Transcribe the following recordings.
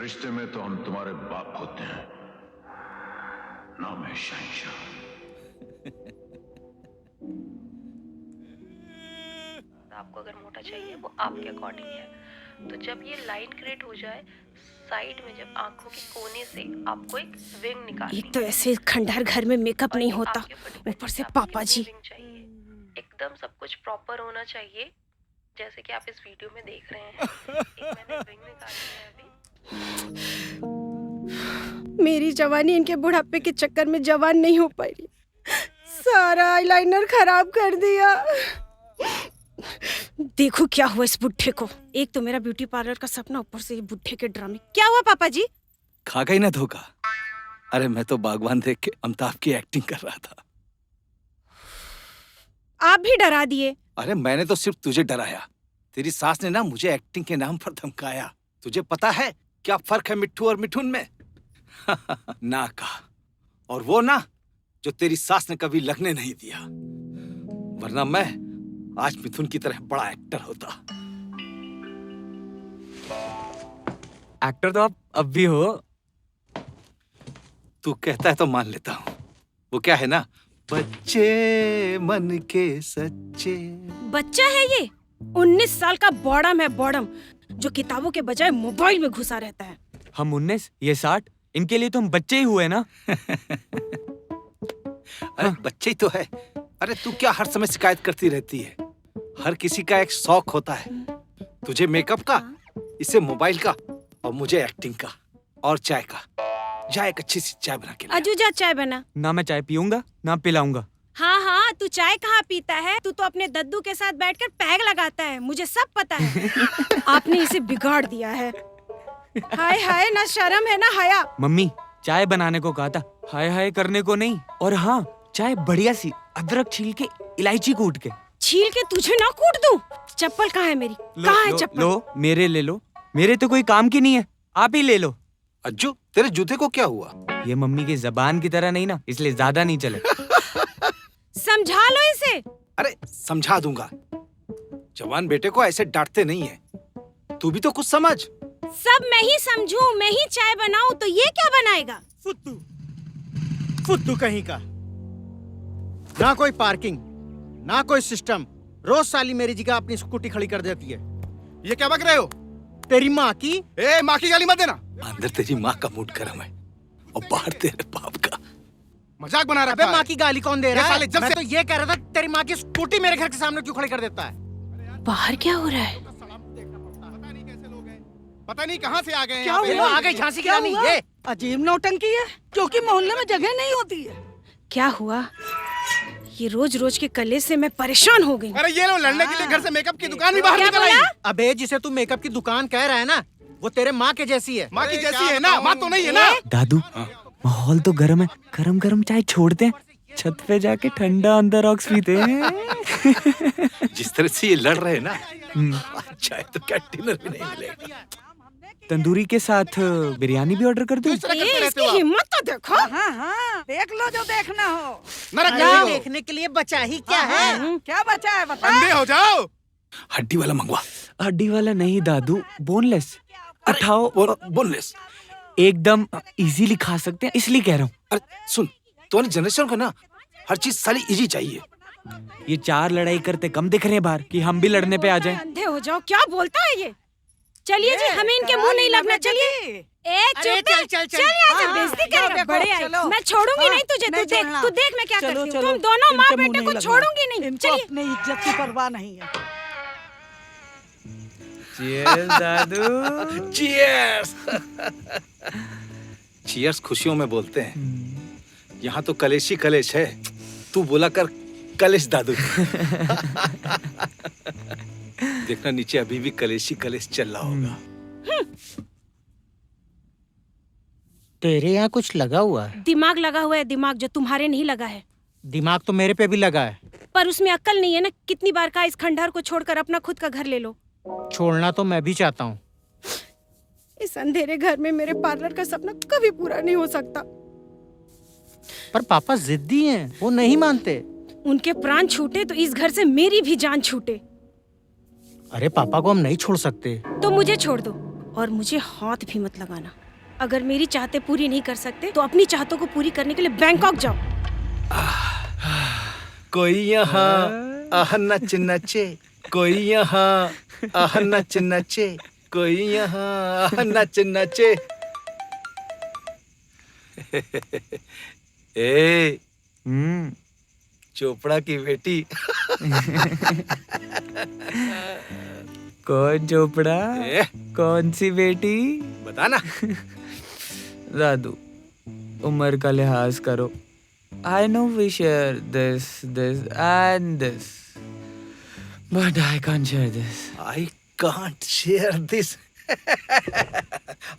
रिश्ते में तो हम तुम्हारे बाप होते हैं, नाम है शहंशाह। आपको अगर मोटा चाहिए वो आपके अकॉर्डिंग है। तो जब ये लाइन क्रिएट हो जाए साइड में, जब आंखों के कोने से आपको एक विंग निकालनी एक तो ऐसे खंडहर घर में मेकअप नहीं होता, ऊपर से पापा जी। विंग चाहिए, एकदम सब कुछ प्रॉपर होना चाहिए जैसे कि आप इस वीडियो में देख रहे हैं। एक मैंने विंग निकाली है अभी। मेरी जवानी इनके बुढ़ापे के चक्कर में जवान नहीं हो पाई। सारा आईलाइनर खराब कर दिया। देखो क्या हुआ इस बुढ़े को। एक तो मेरा ब्यूटी पार्लर का सपना, ऊपर से ये बुढ़े के ड्रामे। क्या हुआ पापा जी? खा गई ना धोखा। अरे मैं तो बागवान देख के अमिताभ की एक्टिंग कर रहा था। आप भी डरा दिए। अरे मैंने तो सिर्फ तुझे डराया, तेरी सास ने ना मुझे एक्टिंग के नाम पर धमकाया। तुझे पता है क्या फर्क है मिट्ठू और मिठुन में? ना का, और वो ना जो तेरी सास ने कभी लगने नहीं दिया, वरना मैं आज मिथुन की तरह बड़ा एक्टर होता। एक्टर तो आप अब भी हो। तू कहता है तो मान लेता हूँ। वो क्या है ना, बच्चे मन के सच्चे। बच्चा है ये 19 साल का बॉडम है, बॉडम, जो किताबों के बजाय मोबाइल में घुसा रहता है। हम 19, ये 60, इनके लिए तो हम बच्चे ही हुए ना। अरे बच्चे ही तो है। अरे तू क्या हर समय शिकायत करती रहती है? हर किसी का एक शौक होता है। तुझे मेकअप का, इसे मोबाइल का, और मुझे एक्टिंग का और चाय का। जा एक अच्छी सी चाय बना के ले। अजू जा चाय बना। ना मैं चाय पीऊंगा ना पिलाऊंगा। हाँ हाँ, तू चाय कहाँ पीता है? तू तो अपने दद्दू के साथ बैठकर पैग लगाता है, मुझे सब पता है। आपने इसे बिगाड़ दिया है। हाय हाय, ना शर्म है ना हया। मम्मी चाय बनाने को कहा था, हाय हाय करने को नहीं। और हाँ, चाय बढ़िया सी अदरक छील के, इलायची कूट के। छील के तुझे ना कूट दूं? चप्पल कहाँ है मेरी? कहाँ है चप्पल? लो मेरे ले लो। मेरे तो कोई काम की नहीं है, आप ही ले लो। अज्जू तेरे जूते को क्या हुआ? ये मम्मी की जबान की तरह नहीं ना, इसलिए ज्यादा नहीं चले। समझा लो इसे। अरे समझा दूंगा। जवान बेटे को ऐसे डांटते नहीं है। तू भी तो कुछ समझ। सब मैं ही समझूं, मैं ही चाय बनाऊं तो ये क्या बनाएगा? फुद्दू फुद्दू कहीं का। ना कोई पार्किंग, ना कोई सिस्टम। रोज साली मेरी जगह अपनी स्कूटी खड़ी कर देती है। ये क्या बक रहे हो? तेरी माँ की। ए, माँ की गाली मत देना। अंदर तेरी माँ का मूड गर्म है और बाहर तेरे बाप का। मजाक बना रहा अबे है। माँ की गाली कौन दे रहा साले है? जब मैं से- तो ये कह रहा था तेरी माँ की स्कूटी मेरे घर के सामने क्यों खड़ी कर देता है? बाहर क्या हो रहा है? पता नहीं कैसे लोग हैं, पता नहीं कहाँ से आ गए हैं क्या यहाँ पे। हुआ? आ गई झांसी की रानी। ये अजीब नौटंकी है, क्योंकि मोहल्ले में जगह नहीं होती है। क्या हुआ? ये रोज रोज के कलेश से मैं परेशान हो गई। अरे ये लो, लड़ने के लिए घर से मेकअप की दुकान भी बाहर क्या निकल आई। बोला? अबे जिसे तू मेकअप की दुकान कह रहा है ना, वो तेरे माँ के जैसी है। माँ की जैसी है ना, माँ तो नहीं है ना। दादू माहौल तो गर्म है, गरम गरम चाय छोड़ते हैं, छत पे जाके ठंडा अंदर ऑक्स पीते हैं। जिस तरह से ये लड़ रहे हैं ना, चाय तो क्या डिनर भी नहीं मिलेगा। तंदूरी के साथ बिरयानी भी ऑर्डर कर दूं? इस तरह करते ये रहते इसकी हो आप। हिम्मत तो देखो। हाँ हाँ, देख लो जो देखना हो। नरक अरे नहीं हो। देखने के लिए बचा ही क्या है? क्या बचा है बता। अंधे हो जाओ। हड्डी वाला मंगवा। हड्डी वाला नहीं दादू, बोनलेस। उठाओ, बोनलेस। एकदम इजीली खा सकते हैं, इसलिए कह रहा हूँ। अरे सुन, तुम्हारी जनरेशन को ना हर चीज साली इजी चाहिए। ये 4 लड़ाई करते कम दिख रहे हैं बाहर, कि हम भी लड़ने पे आ जाएं। अंधे हो जाओ, क्या बोलता है ये? चलिए जी, हमें इनके मुंह नहीं लगना। चलिए। अरे चल चल चल। यहाँ से हाँ, बेइज्जती जाओ करेगा। देखो, बड़े आए। चलो। मैं छोड़ूंगी हाँ, नहीं तुझे। नहीं तू देख, छोड़ना। तू देख मैं क्या चलो, करती हूँ। चलो, तुम दोनों माँ इनके मुंह बेटे को नहीं छोड़ूंगी लगना। नहीं। इनको चलिए। अपनी इज्जत की परवाह नहीं है। Cheers, दादू। चीयर्स। चीयर्स खुशियों में बोलते हैं। यहाँ तो कलेश ही कलेश है। तू बोला कर कलेश दादू। देखना नीचे अभी भी कलेश ही कलेश चल रहा होगा। तेरे यहाँ कुछ लगा हुआ है? दिमाग लगा हुआ है, दिमाग जो तुम्हारे नहीं लगा है। दिमाग तो मेरे पे भी लगा है। पर उसमें अक्ल नहीं है ना। कितनी बार कहा इस खंडहर को छोड़कर अपना खुद का घर ले लो। छोड़ना तो मैं भी चाहता हूँ। इस अंधेरे घर में मेरे पार्लर का सपना कभी पूरा नहीं हो सकता। पर पापा जिद्दी हैं, वो नहीं मानते। उनके प्राण छूटे तो इस घर से मेरी भी जान छूटे। अरे पापा को हम नहीं छोड़ सकते। तो मुझे छोड़ दो। और मुझे हाथ भी मत लगाना। अगर मेरी चाहते पूरी नहीं कर सकते तो अपनी चाहतों को पूरी करने के लिए बैंकॉक जाओ। कोई यहाँ आह नच नचे, कोई यहाँ आह नच नचे, कोई यहाँ आह नच नचे। ए चोपड़ा की बेटी। कौन चोपड़ा? कौन सी बेटी? बताना। दादू, उम्र का लिहाज करो। I know we share this and this, but I can't share this. I can't share this.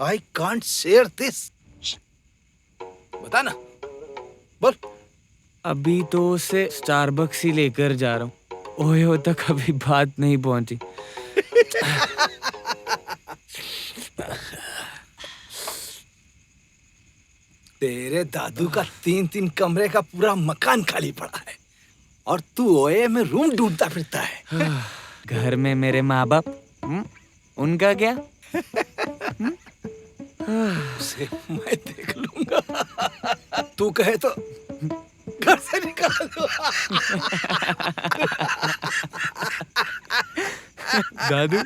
I can't share this. बताना, बोल। अभी तो उसे स्टारबक्स ही लेकर जा रहा हूँ। ओयो तक अभी बात नहीं पहुंची। तेरे दादू का 3-3 कमरे का पूरा मकान खाली पड़ा है और तू ओए में रूम ढूंढता फिरता है। घर में मेरे माँ बाप, उनका क्या? उसे मैं देख लूंगा। तू कहे तो घर से निकाल दो। दादू,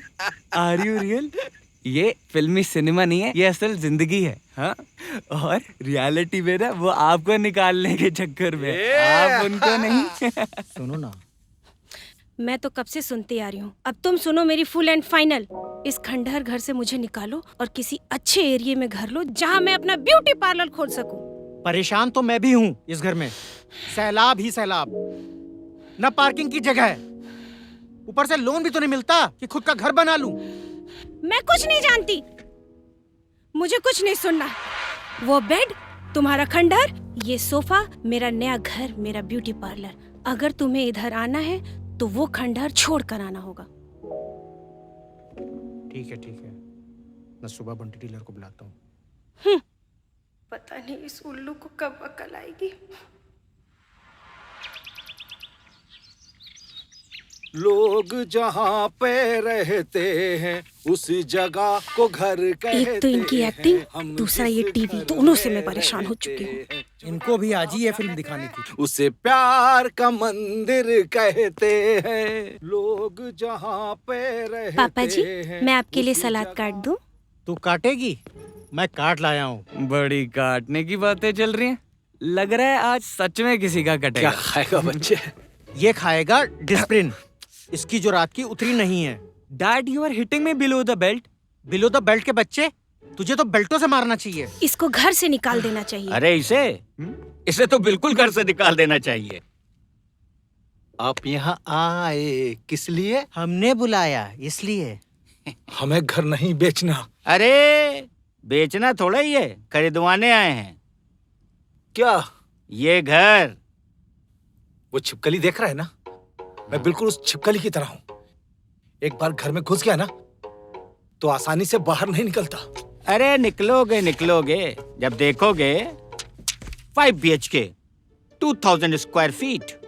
आर यू रियल? ये फिल्मी सिनेमा नहीं है, ये असल जिंदगी है। हाँ, और रियलिटी में ना वो आपको निकालने के चक्कर में, आप उनको नहीं। सुनो ना, मैं तो कब से सुनती आ रही हूँ। अब तुम सुनो मेरी फुल एंड फाइनल। इस खंडहर घर से मुझे निकालो और किसी अच्छे एरिया में घर लो जहाँ मैं अपना ब्यूटी पार्लर खोल सकूँ। परेशान तो मैं भी हूँ इस घर में। सैलाब ही सैलाब, न पार्किंग की जगह है, ऊपर से लोन भी तो नहीं मिलता कि खुद का घर बना लूं। मैं कुछ नहीं जानती, मुझे कुछ नहीं सुनना। वो बेड, तुम्हारा खंडहर, ये सोफा, मेरा नया घर, मेरा ब्यूटी पार्लर। अगर तुम्हें इधर आना है तो वो खंडहर छोड़ कर आना होगा। ठीक है, मैं सुबह बंटी डीलर को बुलाता हूँ। पता नहीं इस उल्लू को कब अकल आएगी। लोग जहाँ पे रहते हैं उस जगह को घर कहते हैं। एक तो इनकी एक्टिंग, दूसरा ये टीवी, दोनों से मैं परेशान हो चुकी हूँ। इनको भी आज ही ये फिल्म दिखानी थी। उसे प्यार का मंदिर कहते हैं। लोग जहाँ पे रहते पापा जी, हैं, मैं आपके लिए उस सलाद जगह काट दूं? तू काटेगी? मैं काट लाया हूँ। बड़ी काटने की बातें चल रही हैं। लग रहा है आज सच में किसी का कटेगा। क्या खाएगा बच्चे? ये खाएगा डिस्प्रिन। इसकी जो रात की उतरी नहीं है। Dad, you are hitting me below the belt. Below the belt के बच्चे, तुझे तो बेल्टों से मारना चाहिए। इसको घर से निकाल देना चाहिए। अरे इसे तो बिल्कुल घर से निकाल देना चाहिए। आप यहाँ आए किस लिए? हमने बुलाया इसलिए। हमें घर नहीं बेचना। अरे बेचना थोड़ा ही है, खरीदवाने आए हैं। क्या? ये घर। वो छिपकली देख रहा है ना? मैं बिल्कुल उस छिपकली की तरह हूँ। एक बार घर में घुस गया ना तो आसानी से बाहर नहीं निकलता। अरे निकलोगे जब देखोगे। 5 BHK 2000 square feet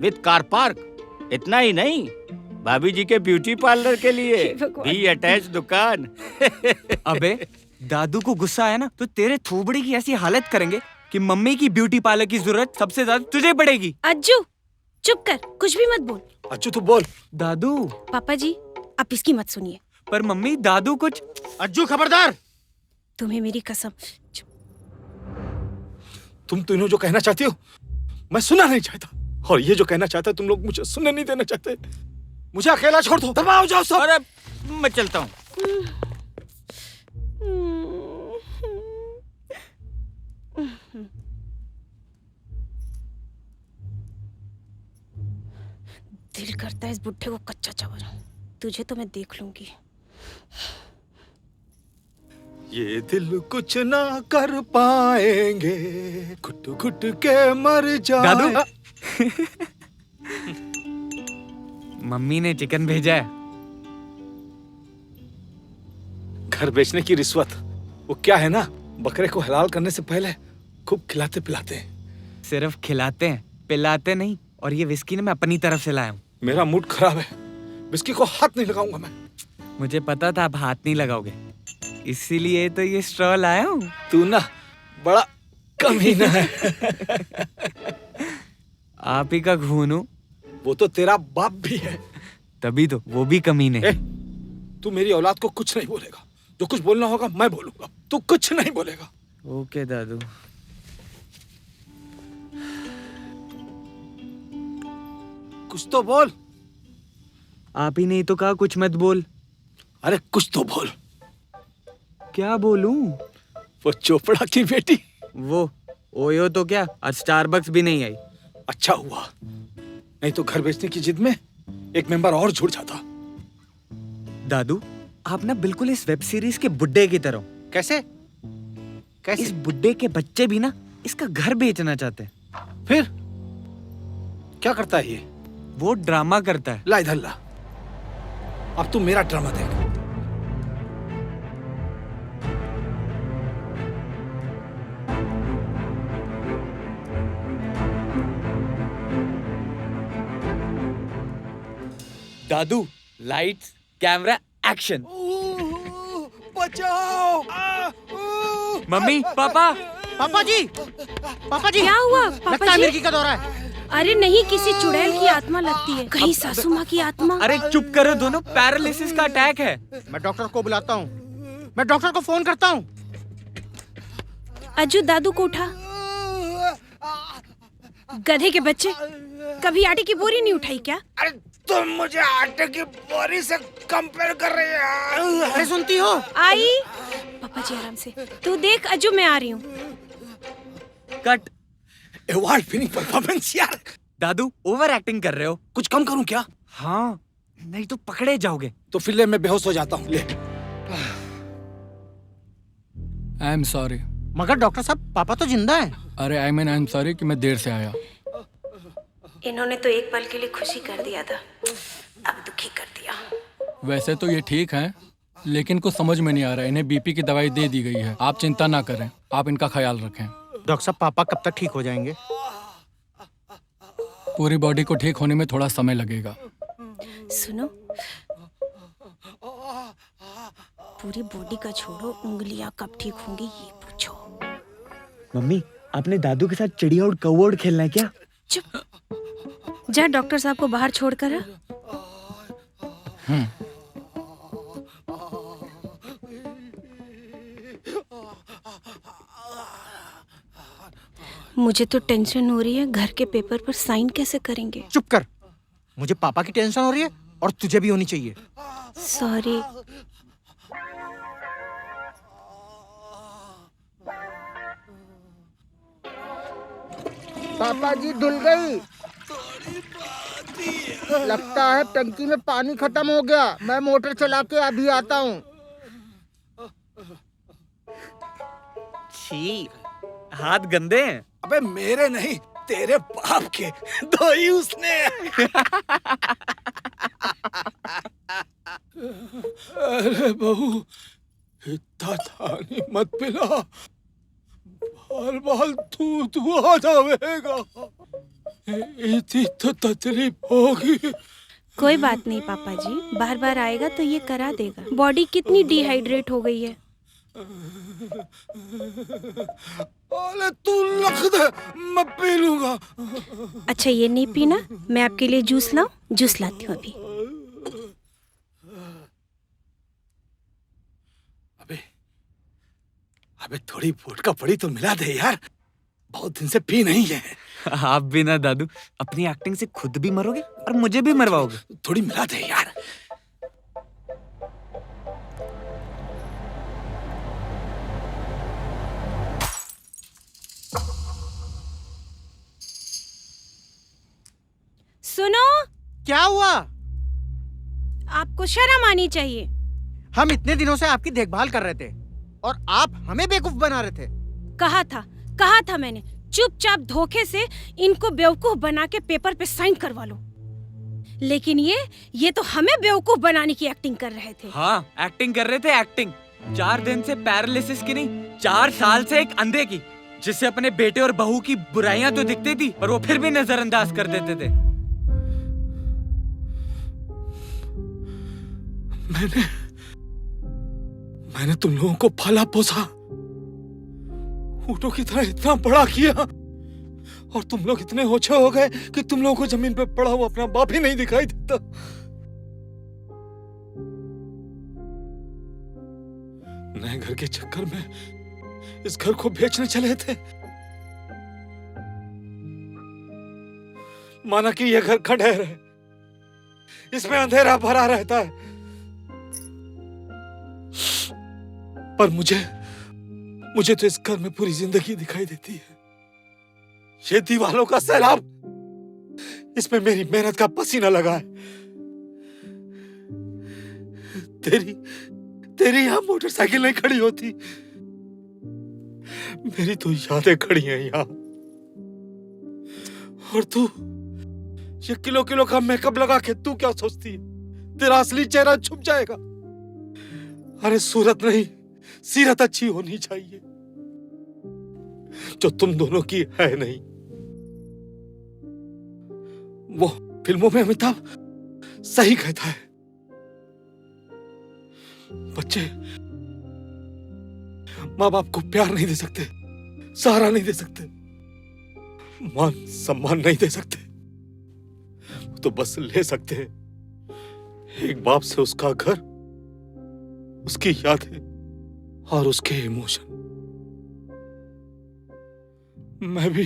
with car park. इतना ही नहीं, भाभी जी के ब्यूटी पार्लर के लिए भी अटैच दुकान। अबे दादू को गुस्सा आया ना तो तेरे थोबड़ी की ऐसी हालत करेंगे कि मम्मी की ब्यूटी पार्लर की जरूरत सबसे ज्यादा तुझे पड़ेगी। अज्जू चुप कर, कुछ भी मत बोल। अज्जू तू बोल। दादू। पापा जी, आप इसकी मत सुनिए। पर मम्मी, दादू कुछ। अज्जू खबरदार। तुम्हें मेरी कसम। तुम तीनों जो कहना चाहती हो मैं सुनना नहीं चाहता, और ये जो कहना चाहता है तुम लोग मुझे सुनने नहीं देना चाहते। मुझे अकेला छोड़ दो। दबाओ जाओ सब। अरे मैं चलता हूँ। दिल करता है इस बुढ़े को कच्चा चावल। तुझे तो मैं देख लूंगी। ये दिल कुछ ना कर पाएंगे, घुट घुट के मर जाए। दादू। मम्मी ने चिकन भेजा है। घर बेचने की रिश्वत, वो क्या है ना, बकरे को हलाल करने से पहले खूब खिलाते पिलाते हैं। सिर्फ खिलाते हैं, पिलाते नहीं। और ये विस्की ने मैं अपनी तरफ से लाया हूँ। मेरा मूड खराब है, विस्की को हाथ नहीं लगाऊंगा मैं। मुझे पता था आप हाथ नहीं लगाओगे। इसीलिए तो ये स्ट्रॉ लाया हूँ। तू ना बड़ा कमीना है। आप ही का खून हूँ। वो तो तेरा बाप भी है। तभी तो वो भी कमीने। ए, तू मेरी औलाद को कुछ नहीं बोलेगा। जो कुछ बोलना होगा मैं बोलूंगा, तू कुछ नहीं बोलेगा। ओके दादू। कुछ तो बोल। आप ही नहीं तो कहा कुछ मत बोल। अरे कुछ तो बोल। क्या बोलूं? वो चोपड़ा की बेटी। वो ओयो तो क्या, आज स्टारबक्स भी नहीं आई। अच्छा हुआ, नहीं तो घर बेचने की जिद में एक मेंबर और जुड़ जाता। दादू आप ना बिल्कुल इस वेब सीरीज के बुड्ढे की तरह हो। कैसे कैसे? इस बुड्ढे के बच्चे भी ना इसका घर बेचना चाहते हैं। फिर क्या करता है ये? वो ड्रामा करता है। ला इधर ला। अब तू मेरा ड्रामा देख। दादू लाइट्स कैमरा एक्शन। बचाओ! Mummy papa. पापा जी, पापा जी, क्या हुआ पापा लगता है जी? मिर्गी का दौरा है। अरे नहीं, किसी चुड़ैल की आत्मा लगती है। कहीं सासू माँ की आत्मा। अरे चुप करो दोनों, पैरालिसिस का अटैक है। मैं डॉक्टर को बुलाता हूँ, मैं डॉक्टर को फोन करता हूँ। अज्जू दादू को उठा। गधे के बच्चे, कभी आटे की बोरी नहीं उठाई क्या? अरे तुम मुझे आटे की बोरी से कंपेयर कर रही है? अरे सुनती हो? आई पापा जी आराम से। तू देख अज्जू, मैं आ रही हूँ। कट। अवार्ड विनिंग परफॉर्मेंस यार। दादू ओवर एक्टिंग कर रहे हो। कुछ कम करूं क्या? हाँ, नहीं तो पकड़े जाओगे। तो फिर ले, मैं बेहोश हो जाता हूँ। ले। I am sorry. मगर डॉक्टर साहब, पापा तो जिंदा है। अरे आई एम सॉरी कि मैं देर से आया। इन्होंने तो एक पल के लिए खुशी कर दिया था, अब दुखी कर दिया। वैसे तो ये ठीक है, लेकिन कुछ समझ में नहीं आ रहा। इन्हें बीपी की दवाई दे दी गई है। आप चिंता ना करें, आप इनका ख्याल रखें। डॉक्टर साहब, पापा कब तक ठीक हो जाएंगे? पूरी बॉडी को ठीक होने में थोड़ा समय लगेगा। सुनो, पूरी बॉडी का छोड़ो, उंगलियां कब ठीक होंगी ये पूछो। मम्मी आपने दादू के साथ चिड़िया उड़ कौवा उड़ खेलना है क्या? चुप। जा डॉक्टर साहब को बाहर छोड़कर आ। मुझे तो टेंशन हो रही है, घर के पेपर पर साइन कैसे करेंगे? चुप कर। मुझे पापा की टेंशन हो रही है और तुझे भी होनी चाहिए। सॉरी। पापा जी धुल गई। लगता है टंकी में पानी खत्म हो गया। मैं मोटर चला के अभी आता हूँ। छी, हाथ गंदे हैं। अबे मेरे नहीं, तेरे बाप के। दो ही उसने। अरे बहू, इतना पानी मत पिला, बाल बाल तू आ जाएगा। इतनी तो तकलीफ होगी। कोई बात नहीं पापा जी, बार बार आएगा तो ये करा देगा। बॉडी कितनी डिहाइड्रेट हो गई है। अरे तू रख दे, मैं पी लूंगा। अच्छा ये नहीं पीना, मैं आपके लिए जूस लाऊं? जूस लाती हूँ अभी। अबे थोड़ी वोडका पड़ी तो मिला दे यार, बहुत दिन से पी नहीं है। आप भी ना दादू, अपनी एक्टिंग से खुद भी मरोगे और मुझे भी मरवाओगे। थोड़ी मिला दे यार। सुनो, क्या हुआ? आपको शर्म आनी चाहिए। हम इतने दिनों से आपकी देखभाल कर रहे थे और आप हमें बेवकूफ बना रहे थे। कहा था मैंने, चुपचाप धोखे से इनको बेवकूफ बना के पेपर पे साइन करवा लो। लेकिन ये तो हमें बेवकूफ बनाने की एक्टिंग कर रहे थे। हाँ, एक्टिंग कर रहे थे एक्टिंग। 4 दिन से पैरालिसिस की नहीं, 4 साल से एक अंधे की, जिससे अपने बेटे और बहू की बुराइयां तो दिखती थी पर वो फिर भी नजरअंदाज कर देते थे। मैंने तुम लोगों को पाला पोसा, ऊँटों की तरह इतना बड़ा किया, और तुम लोग इतने ओछे हो गए कि तुम लोगों को जमीन पे पड़ा हुआ अपना बाप ही नहीं दिखाई देता। नए घर के चक्कर में इस घर को बेचने चले थे। माना कि यह घर खंडहर है, इसमें अंधेरा भरा रहता है, पर मुझे तो इस घर में पूरी जिंदगी दिखाई देती है। ये दीवालों का सैलाब, इसमें मेरी मेहनत का पसीना लगा है। तेरी यहां मोटरसाइकिल नहीं खड़ी होती, मेरी तो यादें खड़ी हैं यहां। और तू ये किलो किलो का मेकअप लगा के तू क्या सोचती है तेरा असली चेहरा छुप जाएगा? अरे सूरत नहीं, सीरत अच्छी होनी चाहिए, जो तुम दोनों की है नहीं। वो फिल्मों में अमिताभ सही कहता है, बच्चे माँ बाप को प्यार नहीं दे सकते, सहारा नहीं दे सकते, मान सम्मान नहीं दे सकते, तो बस ले सकते हैं एक बाप से उसका घर, उसकी यादें और उसके इमोशन। मैं भी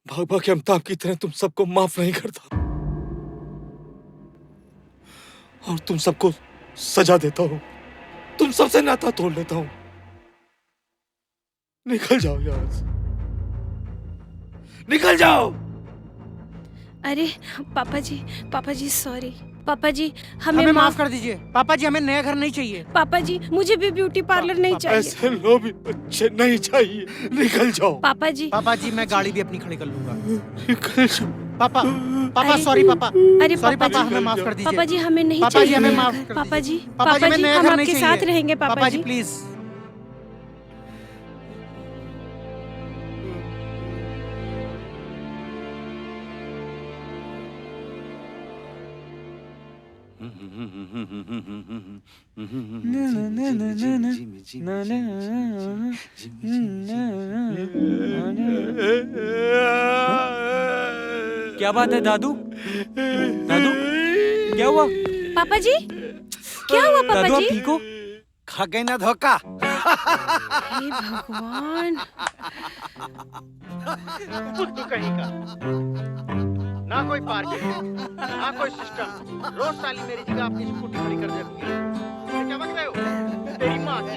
भाग भाग के अमिताभ की तरह तुम सबको माफ नहीं करता, और तुम सबको सजा देता हूं, तुम सबसे नाता तोड़ लेता हूं। निकल जाओ यहां से, निकल जाओ। अरे पापा जी सॉरी। पापा जी हमें माफ कर दीजिए। पापा जी हमें नया घर नहीं चाहिए। पापा जी मुझे भी ब्यूटी पार्लर नहीं चाहिए। ऐसे लोग भी अच्छे नहीं चाहिए, निकल जाओ। पापा जी मैं गाड़ी भी अपनी खड़ी कर लूंगा। निकल जाओ। पापा सॉरी पापा। अरे सॉरी पापा पापा जी, हमें माफ कर दीजिए। पापा जी हमें नहीं पापा जी चाहिए हमें नया माफ घर। कर पापा जी दीजिए। पापा जी हमें नया हम घर नहीं आपके चाहिए। साथ रहेंगे पापा जी प्लीज। क्या बात है दादू? दादू क्या हुआ? पापा जी क्या हुआ? दादू पापा आप जी ठीक हो? खा गए ना धोखा। हे भगवान, बुद्धू कहीं का, ना कोई पार्किंग, ना कोई सिस्टम। रोज साली मेरी जगह अपनी स्कूटी खड़ी कर देती है। ये क्या बक रहे हो? तेरी माँ की